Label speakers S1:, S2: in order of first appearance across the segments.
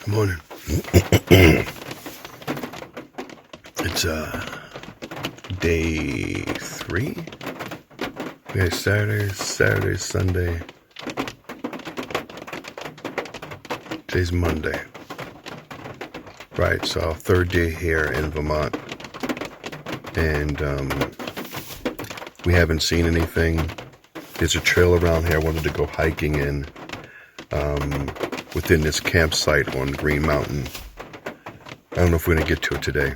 S1: Good morning. It's day 3. We had Saturday, Sunday. Today's Monday. Right, so our 3rd day here in Vermont. And we haven't seen anything. There's a trail around here I wanted to go hiking in. Within this campsite on Green Mountain. I don't know if we're going to get to it today.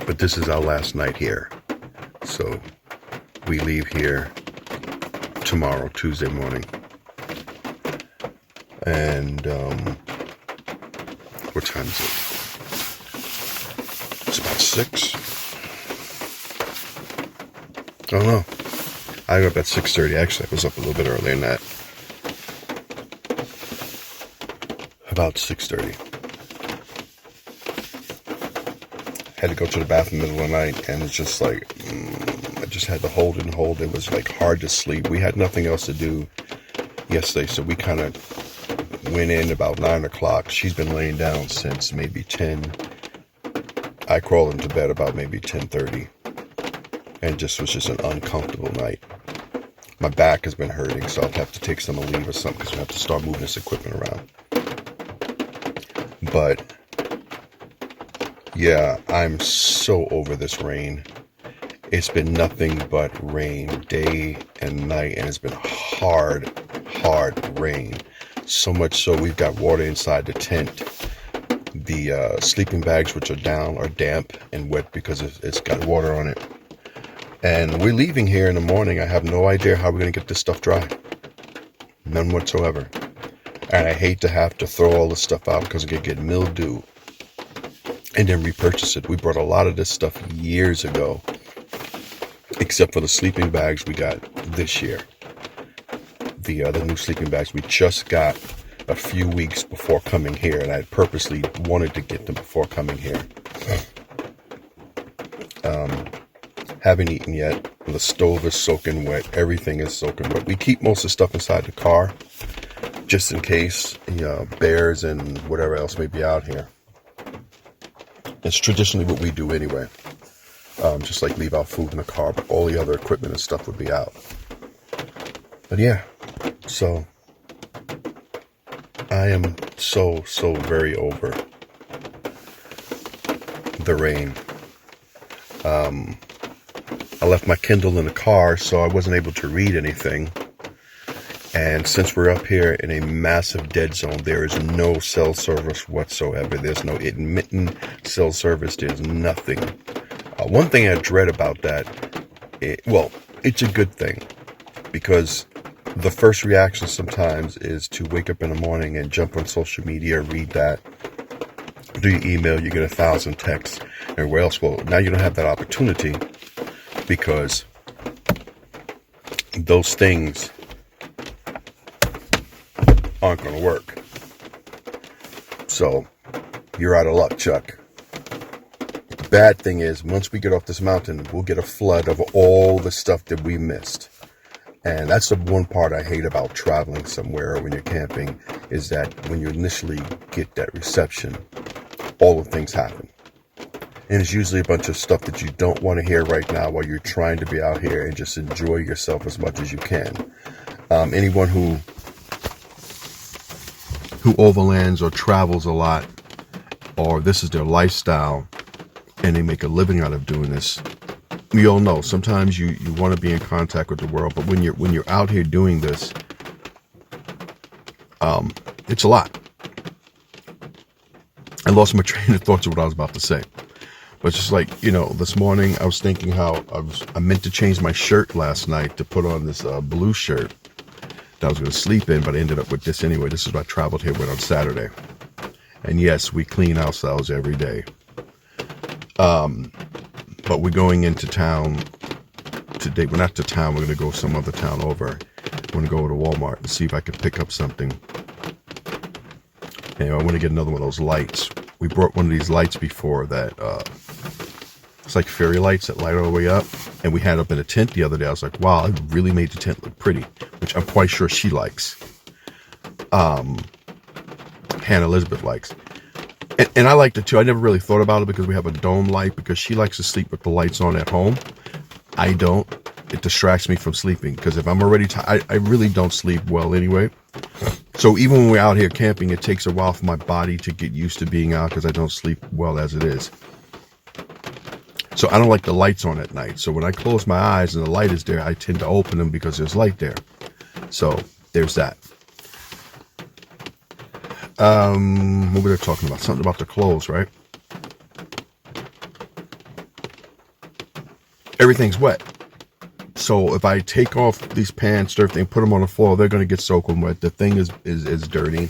S1: But this is our last night here. So we leave here tomorrow, Tuesday morning. And what time is it? It's about 6. I don't know. I got up at 6:30. Actually, I was up a little bit earlier than that. About 6:30. Had to go to the bathroom in the middle of the night, and it's just like, I just had to hold and hold. It was like hard to sleep. We had nothing else to do yesterday, so we kind of went in about 9 o'clock. She's been laying down since maybe 10. I crawled into bed about maybe 10:30, and was just an uncomfortable night. My back has been hurting, so I'll have to take some leave or something because we have to start moving this equipment around. But yeah, I'm so over this rain. It's been nothing but rain day and night, and it's been hard rain. So much so we've got water inside the tent. The sleeping bags, which are down, are damp and wet because it's got water on it. And we're leaving here in the morning. I have no idea how we're going to get this stuff dry. None whatsoever. And I hate to have to throw all this stuff out because it could get mildew and then repurchase it. We brought a lot of this stuff years ago, except for the sleeping bags we got this year. The new sleeping bags we just got a few weeks before coming here, and I purposely wanted to get them before coming here. Haven't eaten yet. The stove is soaking wet. Everything is soaking wet. We keep most of the stuff inside the car, just in case, bears and whatever else may be out here. It's traditionally what we do anyway. Just like leave our food in the car, but all the other equipment and stuff would be out. But yeah, so I am so very over the rain. I left my Kindle in the car, so I wasn't able to read anything. And since we're up here in a massive dead zone, there is no cell service whatsoever. There's no intermittent cell service. There's nothing. One thing I dread about that, it's a good thing, because the first reaction sometimes is to wake up in the morning and jump on social media, read that, do your email, you get 1,000 texts, and everywhere else. Well, now you don't have that opportunity because those things aren't going to work. So you're out of luck, Chuck. The bad thing is, once we get off this mountain, we'll get a flood of all the stuff that we missed. And that's the one part I hate about traveling somewhere or when you're camping, is that when you initially get that reception, all the things happen. And it's usually a bunch of stuff that you don't want to hear right now while you're trying to be out here and just enjoy yourself as much as you can. Anyone who overlands or travels a lot, or this is their lifestyle and they make a living out of doing this, we all know sometimes you want to be in contact with the world, but when you're out here doing this, it's a lot. I lost my train of thoughts of what I was about to say. But just like, this morning I was thinking how I meant to change my shirt last night to put on this blue shirt that I was going to sleep in, but I ended up with this anyway. This is what I traveled here with on Saturday. And yes, we clean ourselves every day. But we're going into town today. We're not to town. We're going to go some other town over. I'm going to go to Walmart and see if I can pick up something. And I want to get another one of those lights. We brought one of these lights before that, it's like fairy lights that light all the way up. And we had up in a tent the other day. I was like, wow, it really made the tent look pretty, which I'm quite sure she likes. Hannah Elizabeth likes. And I liked it too. I never really thought about it because we have a dome light, because she likes to sleep with the lights on at home. I don't. It distracts me from sleeping, because if I'm already tired, I really don't sleep well anyway. So even when we're out here camping, it takes a while for my body to get used to being out, because I don't sleep well as it is. So I don't like the lights on at night. So when I close my eyes and the light is there, I tend to open them because there's light there. So there's that. What were they talking about? Something about the clothes, right? Everything's wet. So if I take off these pants, everything, put them on the floor, they're going to get soaking wet. The thing is dirty.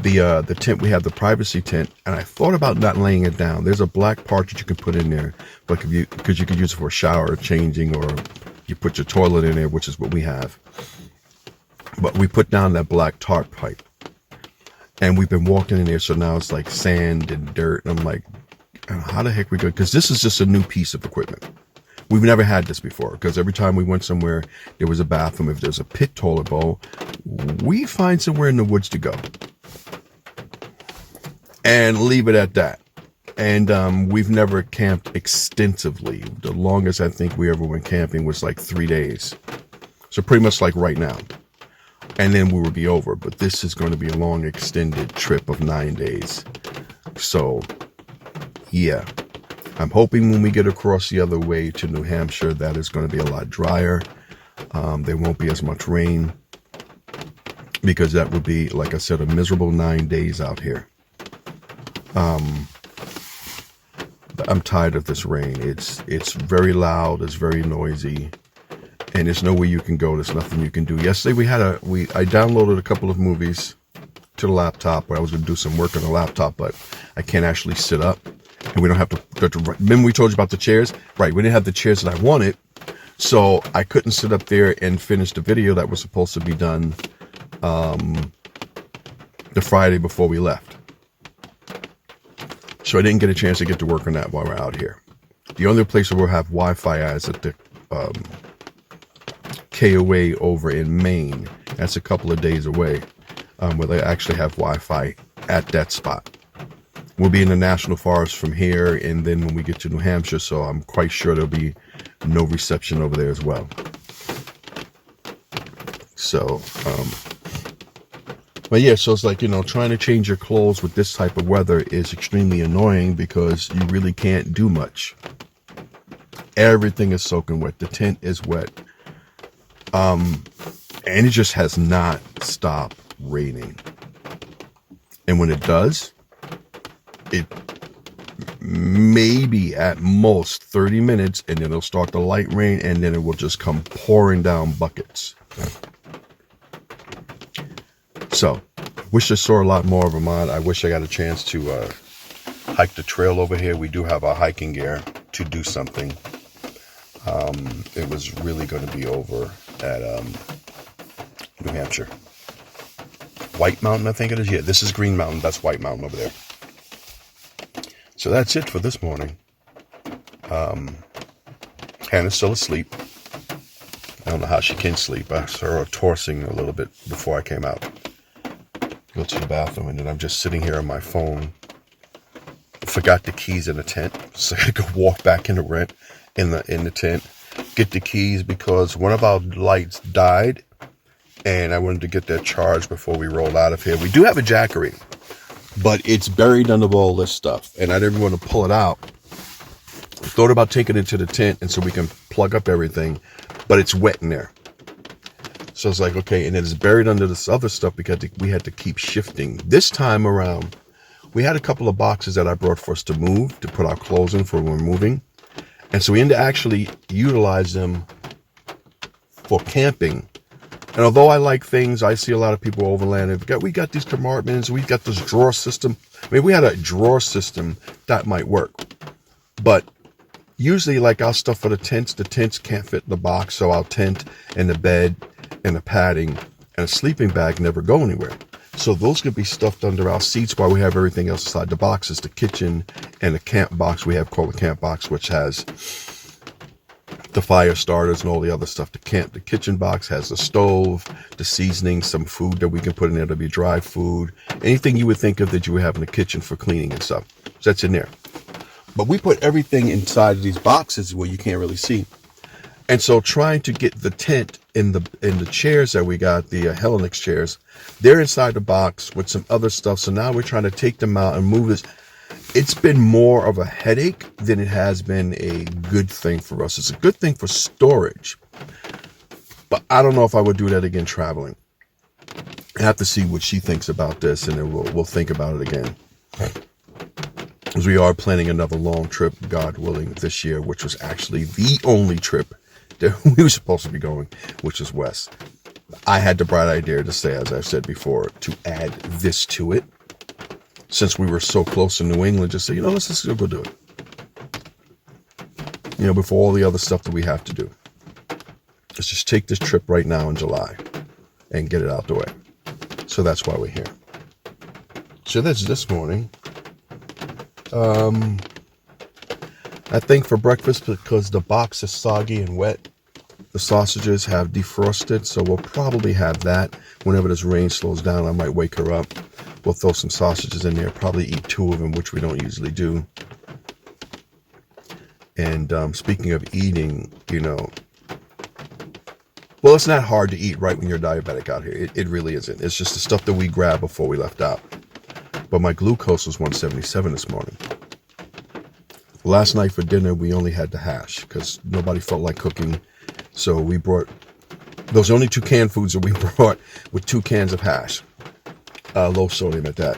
S1: The tent, we have the privacy tent, and I thought about not laying it down. There's a black part that you can put in there, but because you could use it for a shower, changing, or you put your toilet in there, which is what we have. But we put down that black tarp pipe, and we've been walking in there, so now it's like sand and dirt, and I'm like, how the heck we go? Because this is just a new piece of equipment. We've never had this before, because every time we went somewhere, there was a bathroom. If there's a pit toilet bowl, we find somewhere in the woods to go and leave it at that. And we've never camped extensively. The longest I think we ever went camping was like 3 days. So pretty much like right now. And then we will be over. But this is going to be a long extended trip of 9 days. So, yeah. I'm hoping when we get across the other way to New Hampshire, that is going to be a lot drier. There won't be as much rain, because that would be, like I said, a miserable 9 days out here. I'm tired of this rain. It's very loud. It's very noisy, and there's nowhere you can go. There's nothing you can do. Yesterday I downloaded a couple of movies to the laptop, where I was going to do some work on the laptop, but I can't actually sit up. And we don't have to remember we told you about the chairs? Right, we didn't have the chairs that I wanted, so I couldn't sit up there and finish the video that was supposed to be done the Friday before we left. So I didn't get a chance to get to work on that while we're out here. The only place where we'll have Wi-Fi is at the KOA over in Maine. That's a couple of days away, where they actually have Wi-Fi at that spot. We'll be in the national forest from here, and then when we get to New Hampshire, so I'm quite sure there'll be no reception over there as well. So, but yeah, so it's like, trying to change your clothes with this type of weather is extremely annoying, because you really can't do much. Everything is soaking wet. The tent is wet. And it just has not stopped raining. And when it does, it maybe at most 30 minutes, and then it'll start the light rain, and then it will just come pouring down buckets. So, wish I saw a lot more of Vermont. I wish I got a chance to hike the trail over here. We do have our hiking gear to do something. It was really going to be over at New Hampshire. White Mountain, I think it is. Yeah, this is Green Mountain. That's White Mountain over there. So that's it for this morning. Hannah's still asleep. I don't know how she can sleep. I saw her tossing a little bit before I came out. Go to the bathroom, and then I'm just sitting here on my phone. Forgot the keys in the tent, so I could walk back in the tent, get the keys, because one of our lights died, and I wanted to get that charged before we roll out of here. We do have a jackery, but it's buried under all this stuff, and I didn't want to pull it out. Thought about taking it to the tent, and so we can plug up everything, but it's wet in there. So it's like, okay, and it's buried under this other stuff because we had to keep shifting. This time around, we had a couple of boxes that I brought for us to move, to put our clothes in for when we're moving. And so we had to actually utilize them for camping. And although I like things, I see a lot of people overland. We got these compartments, we got this drawer system. I mean, we had a drawer system that might work. But usually, like our stuff for the tents can't fit in the box. So our tent and the bed and the padding and a sleeping bag never go anywhere. So those could be stuffed under our seats while we have everything else inside the boxes, the kitchen and the camp box we have called the camp box, which has the fire starters and all the other stuff. The kitchen box has the stove, the seasoning, some food that we can put in there to be dry food, anything you would think of that you would have in the kitchen for cleaning and stuff. So that's in there. But we put everything inside of these boxes where you can't really see. And so trying to get the tent in the chairs that we got, the Hellenix chairs, they're inside the box with some other stuff. So now we're trying to take them out and move this. It's been more of a headache than it has been a good thing for us. It's a good thing for storage, but I don't know if I would do that again traveling. I have to see what she thinks about this, and then we'll think about it again. Because we are planning another long trip, God willing, this year, which was actually the only trip that we were supposed to be going, which is west. I had the bright idea to say, as I've said before, to add this to it. Since we were so close to New England, just say, let's just go do it. Before all the other stuff that we have to do. Let's just take this trip right now in July and get it out the way. So that's why we're here. So that's this morning. I think for breakfast, because the box is soggy and wet, the sausages have defrosted, so we'll probably have that. Whenever this rain slows down, I might wake her up. We'll throw some sausages in there, probably eat 2 of them, which we don't usually do. And speaking of eating, well, it's not hard to eat right when you're diabetic out here. It really isn't. It's just the stuff that we grabbed before we left out. But my glucose was 177 this morning. Last night for dinner, we only had the hash because nobody felt like cooking. So we brought, those are only 2 canned foods that we brought with 2 cans of hash. Low sodium at that.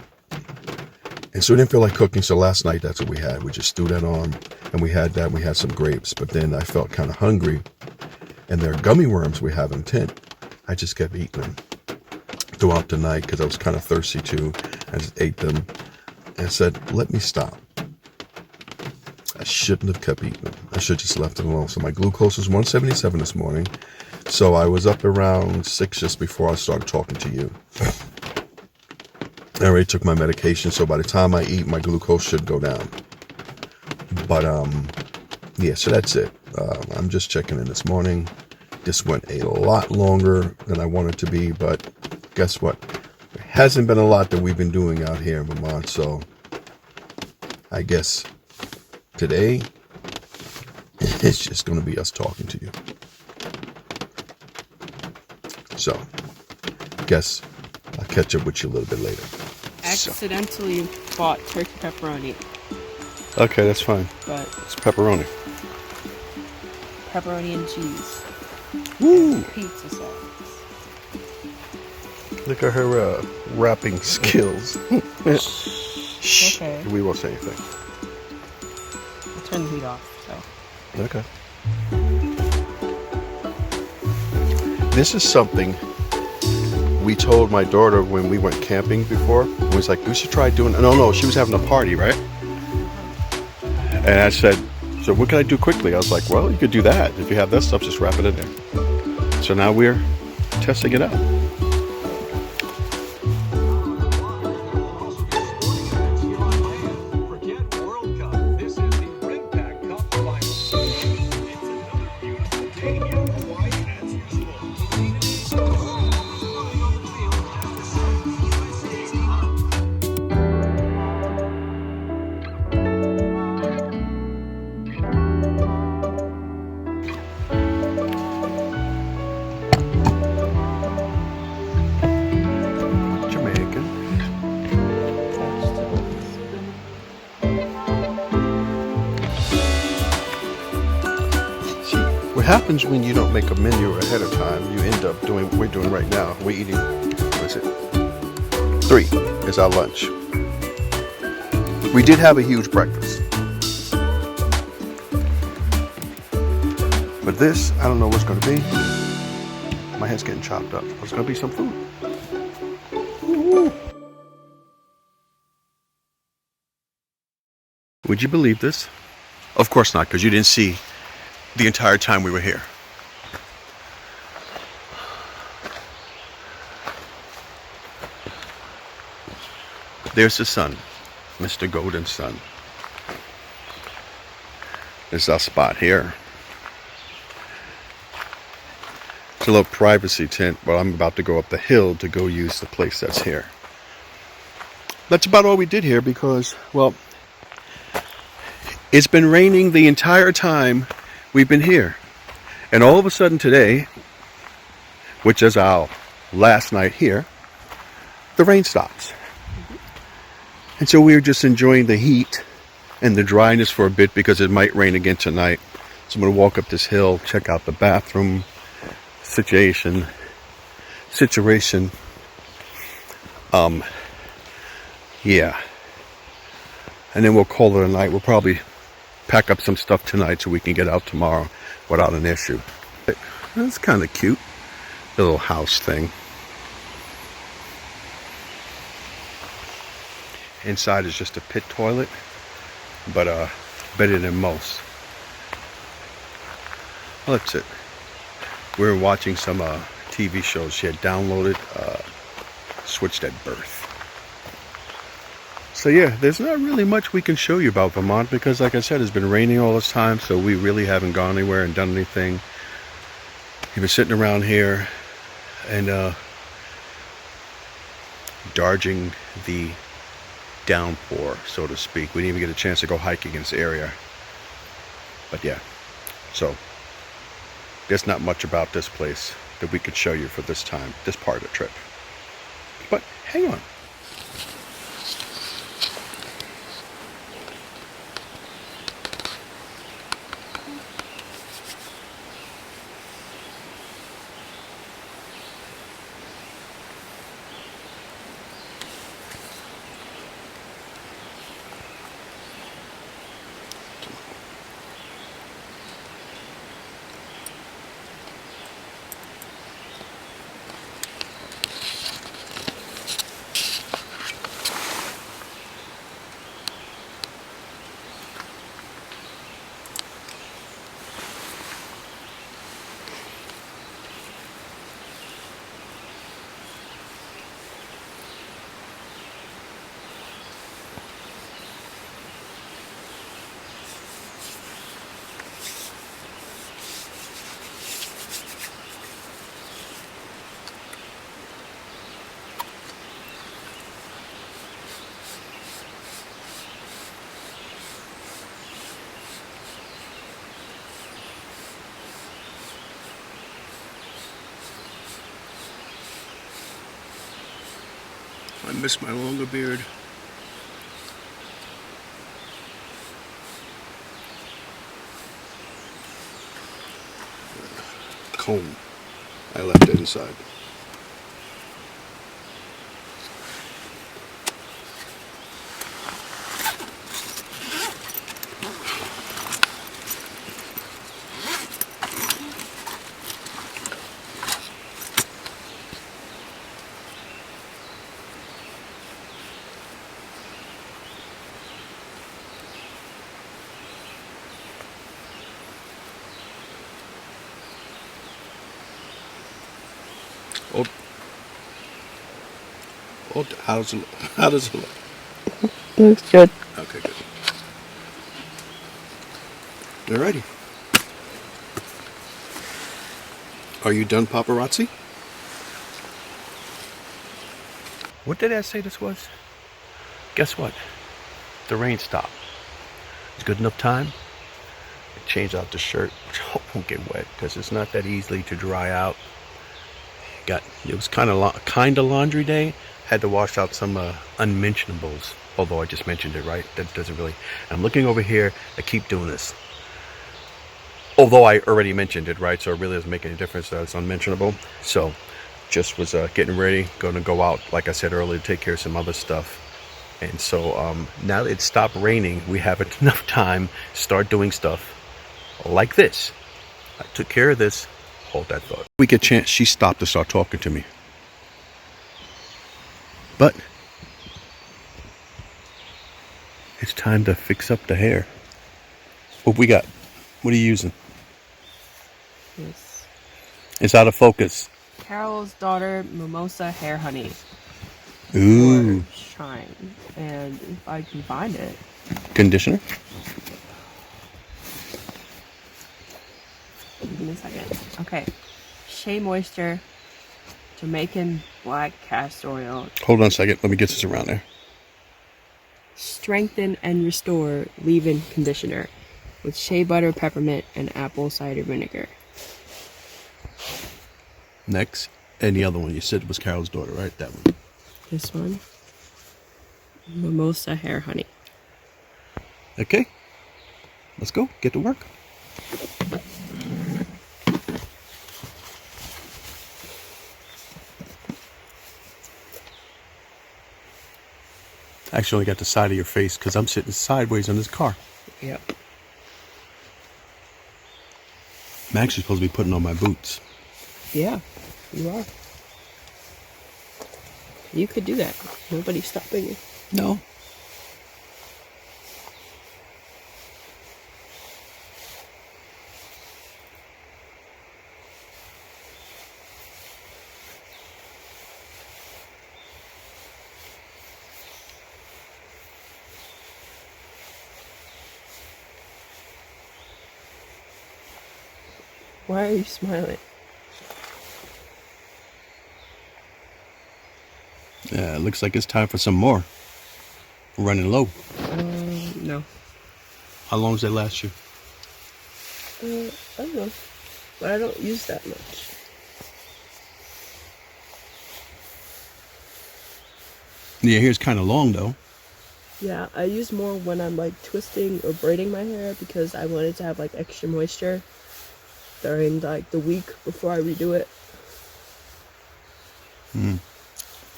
S1: And so we didn't feel like cooking. So last night, that's what we had. We just threw that on and we had that. We had some grapes, but then I felt kind of hungry. And there are gummy worms we have in tent. I just kept eating them throughout the night because I was kind of thirsty too. I just ate them and said, let me stop. I shouldn't have kept eating them. I should have just left it alone. So my glucose was 177 this morning. So I was up around 6 just before I started talking to you. I already took my medication, so by the time I eat, my glucose should go down. But, yeah, so that's it. I'm just checking in this morning. This went a lot longer than I wanted to be, but guess what? There hasn't been a lot that we've been doing out here in Vermont, so I guess today it's just going to be us talking to you. So, I guess I'll catch up with you a little bit later.
S2: Accidentally bought turkey pepperoni.
S1: Okay, that's fine.
S2: But
S1: it's pepperoni.
S2: Pepperoni and cheese.
S1: Woo!
S2: And pizza sauce.
S1: Look at her wrapping skills. Shh.
S2: Okay.
S1: We won't say anything.
S2: I'll turn the heat off, so.
S1: Okay. This is something we told my daughter when we went camping before. It was like, we should try doing. No, she was having a party, right? And I said, so what can I do quickly? I was like, well, you could do that. If you have that stuff, just wrap it in there. So now we're testing it out. What happens when you don't make a menu ahead of time, you end up doing what we're doing right now. We're eating, what is it? 3 is our lunch. We did have a huge breakfast. But this, I don't know what's going to be. My head's getting chopped up. It's going to be some food. Woo-hoo. Would you believe this? Of course not, because you didn't see the entire time we were here. There's the sun, Mr. Golden Sun. This is our spot here. It's a little privacy tent, but I'm about to go up the hill to go use the place that's here. That's about all we did here because, well, it's been raining the entire time we've been here. And all of a sudden today, which is our last night here, the rain stops. And so we're just enjoying the heat and the dryness for a bit because it might rain again tonight. So I'm going to walk up this hill, check out the bathroom situation. Yeah. And then we'll call it a night. We'll probably pack up some stuff tonight so we can get out tomorrow without an issue. That's kind of cute. The little house thing. Inside is just a pit toilet, but better than most. Well, that's it. We were watching some TV shows she had downloaded, Switched at Birth. So yeah, there's not really much we can show you about Vermont because, like I said, it's been raining all this time, so we really haven't gone anywhere and done anything. We've been sitting around here and dodging the downpour, so to speak. We didn't even get a chance to go hiking in this area. But yeah, so there's not much about this place that we could show you for this time, this part of the trip. But hang on. I miss my longer beard. Comb. I left it inside. Oh, how does it look? How does it look?
S2: Looks good.
S1: Okay, good. Alrighty. Are you done, paparazzi? What did I say this was? Guess what? The rain stopped. It's good enough time. I changed out the shirt, which I hope won't get wet because it's not that easily to dry out. It was kind of laundry day. Had to wash out some unmentionables, although I just mentioned it, right? That doesn't really. I'm looking over here. I keep doing this, although I already mentioned it, right? So it really doesn't make any difference that it's unmentionable. So just was getting ready, going to go out, like I said earlier, to take care of some other stuff. And so now that it stopped raining, we have enough time to start doing stuff like this. I took care of this. Hold that thought. We get a chance. She stopped to start talking to me. But it's time to fix up the hair. What we got? What are you using?
S2: Yes.
S1: It's out of focus.
S2: Carol's Daughter Mimosa Hair Honey.
S1: Ooh.
S2: Shine. And if I can find it.
S1: Conditioner?
S2: Give me a second. Okay. Shea Moisture Jamaican Black Castor Oil.
S1: Hold on a second. Let me get this around there.
S2: Strengthen and restore leave-in conditioner with shea butter, peppermint, and apple cider vinegar.
S1: Next. And the other one you said was Carol's daughter, right? That one.
S2: This one, Mimosa Hair Honey.
S1: Okay. Let's go. Get to work. I actually only got the side of your face because I'm sitting sideways in this car.
S2: Yep.
S1: I'm actually supposed to be putting on my boots.
S2: Yeah, you are. You could do that. Nobody's stopping you.
S1: No.
S2: Why are you smiling?
S1: Yeah, it looks like it's time for some more. We're running low.
S2: No.
S1: How long does that last you?
S2: I don't know. But I don't use that much.
S1: Yeah, hair's kind of long though.
S2: Yeah, I use more when I'm like twisting or braiding my hair because I wanted to have like extra moisture during like the week before I redo it.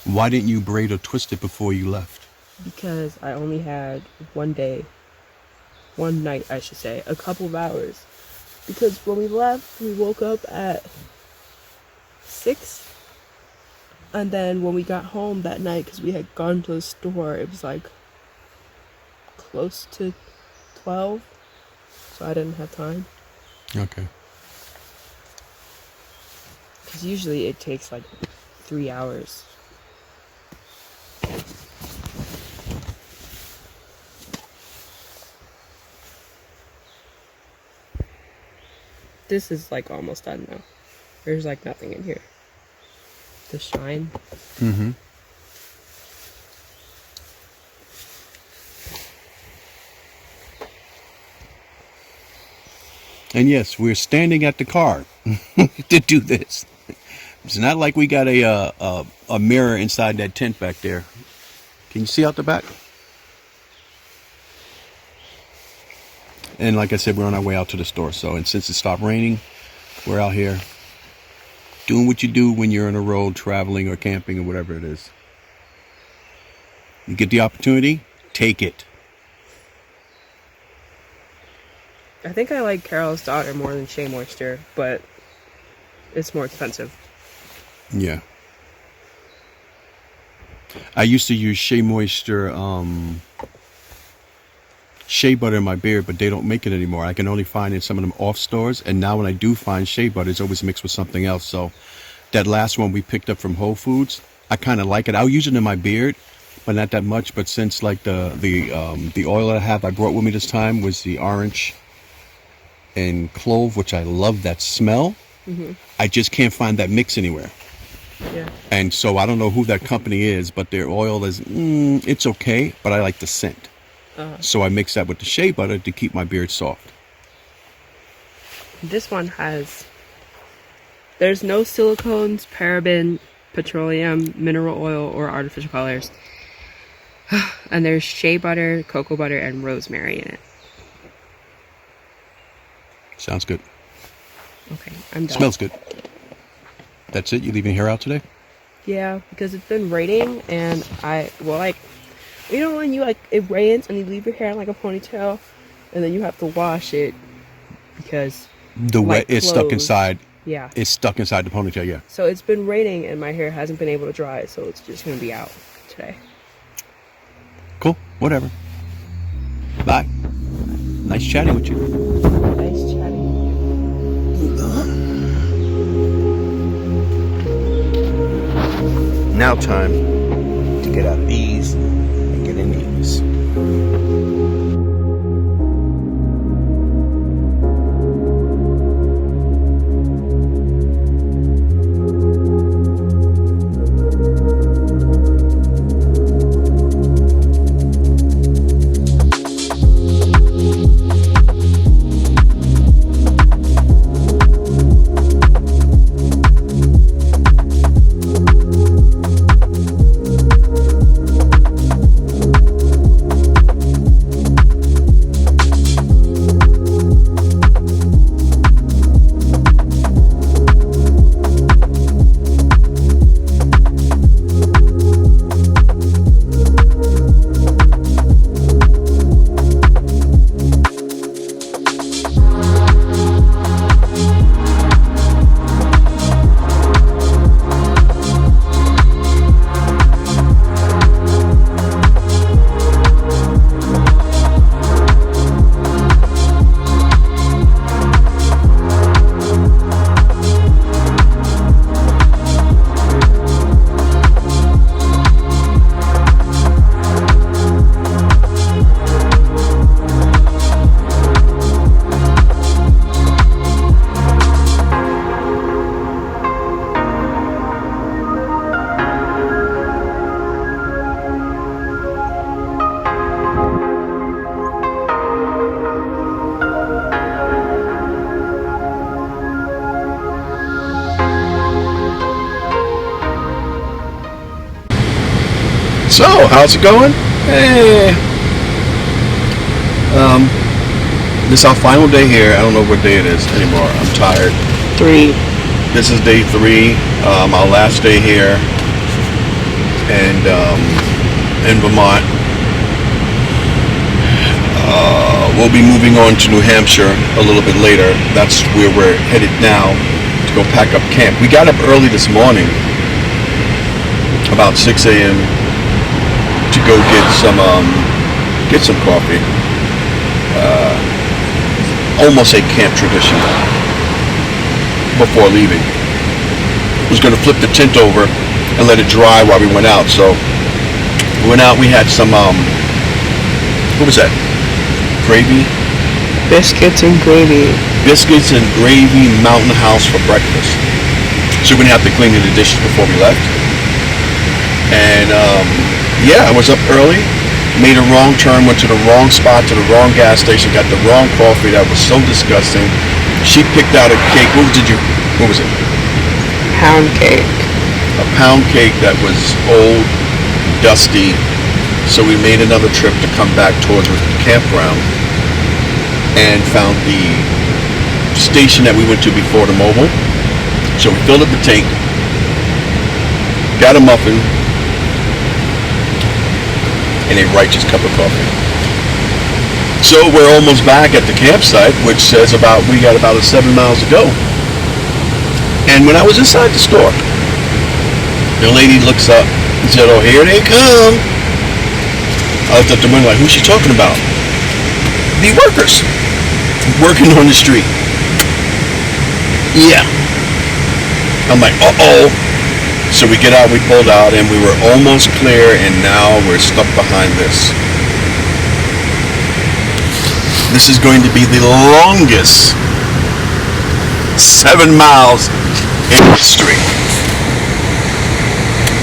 S1: Why didn't you braid or twist it before you left?
S2: Because I only had one night, I should say, a couple of hours. Because when we left, we woke up at 6. And then when we got home that night, because we had gone to the store, it was like close to 12. So I didn't have time.
S1: Okay.
S2: Because usually it takes like 3 hours. This is like almost done now. There's like nothing in here. The shine.
S1: Mm-hmm. And yes, we're standing at the car to do this. It's not like we got a mirror inside that tent back there. Can you see out the back? And like I said, we're on our way out to the store. So, and since it stopped raining, we're out here doing what you do when you're on a road traveling or camping or whatever it is. You get the opportunity, take it.
S2: I think I like Carol's daughter more than Shea Moisture, but it's more expensive.
S1: Yeah. I used to use Shea Moisture, shea butter in my beard, but they don't make it anymore. I can only find it in some of them off stores. And now when I do find shea butter, it's always mixed with something else. So that last one we picked up from Whole Foods, I kind of like it. I'll use it in my beard, but not that much. But since like the oil that I brought with me this time was the orange and clove, which I love that smell.
S2: Mm-hmm.
S1: I just can't find that mix anywhere.
S2: Yeah.
S1: And so I don't know who that company is, but their oil is, it's okay, but I like the scent. So I mix that with the shea butter to keep my beard soft.
S2: This one there's no silicones, paraben, petroleum, mineral oil, or artificial colors. And there's shea butter, cocoa butter, and rosemary in it.
S1: Sounds good.
S2: Okay, I'm done.
S1: Smells good. That's it? You leaving hair out today?
S2: Yeah, because it's been raining, and you know when it rains and you leave your hair in like a ponytail, and then you have to wash it because
S1: The wet is stuck inside.
S2: Yeah.
S1: It's stuck inside the ponytail, yeah.
S2: So it's been raining and my hair hasn't been able to dry, so it's just gonna be out today.
S1: Cool. Whatever. Bye. Nice chatting with you.
S2: Nice chatting.
S1: Now time to get out of these and get in these. How's it going? Hey. This is our final day here. I don't know what day it is anymore. I'm tired.
S2: 3.
S1: This is day 3. Our last day here, and in Vermont. We'll be moving on to New Hampshire a little bit later. That's where we're headed now to go pack up camp. We got up early this morning, about 6 a.m. to go get some coffee. Almost a camp tradition before leaving. Was going to flip the tent over and let it dry while we went out. So we went out. We had some what was that? Gravy?
S2: Biscuits and gravy.
S1: Biscuits and gravy Mountain House for breakfast. So we didn't have to clean the dishes before we left. And I was up early, made a wrong turn, went to the wrong spot, to the wrong gas station, got the wrong coffee. That was so disgusting. She picked out a cake. What was it?
S2: Pound cake.
S1: A pound cake that was old, dusty. So we made another trip to come back towards the campground and found the station that we went to before the mobile. So we filled up the tank, got a muffin, and a righteous cup of coffee. So we're almost back at the campsite, which says we got about 7 miles to go. And when I was inside the store, the lady looks up and said, "Oh, here they come." I looked at the window like, who's she talking about? The workers working on the street. Yeah. I'm like, uh-oh. So we get out, we pulled out, and we were almost clear, and now we're stuck behind this. This is going to be the longest 7 miles in history.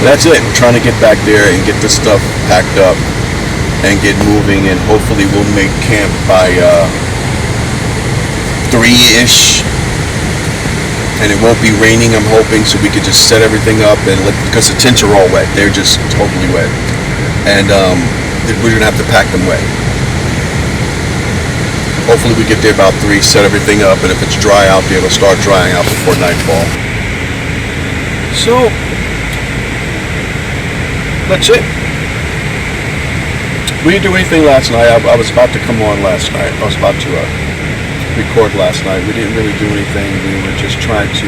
S1: That's it. We're trying to get back there and get this stuff packed up and get moving, and hopefully we'll make camp by 3-ish, and it won't be raining, I'm hoping, so we could just set everything up and because the tents are all wet. They're just totally wet, and we're gonna have to pack them wet. Hopefully we get there about 3, set everything up, and if it's dry out there, it'll start drying out before nightfall. So that's it. We didn't do anything last night. I was about to come on last night. I was about to record last night. We didn't really do anything. We were just trying to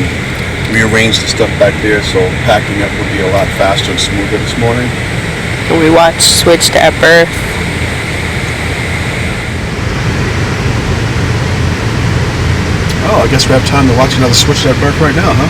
S1: rearrange the stuff back there, so packing up would be a lot faster and smoother this morning.
S2: We watched Switched at Birth.
S1: Oh, I guess we have time to watch another Switched at Birth right now, huh?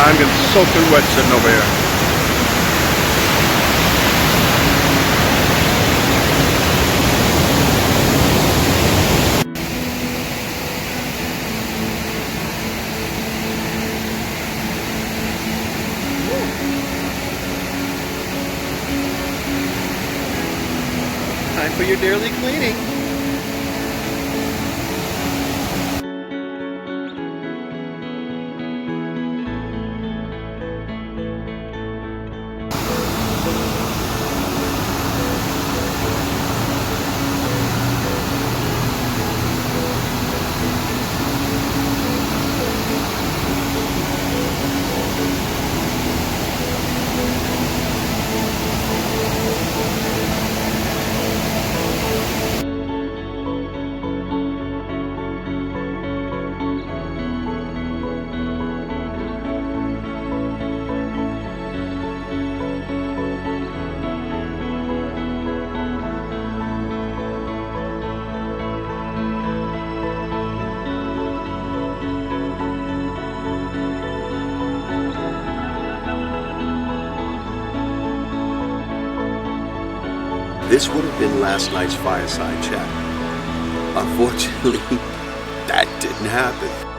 S1: I'm getting soaking wet sitting over here. barely cleaning. This would have been last night's fireside chat. Unfortunately, that didn't happen.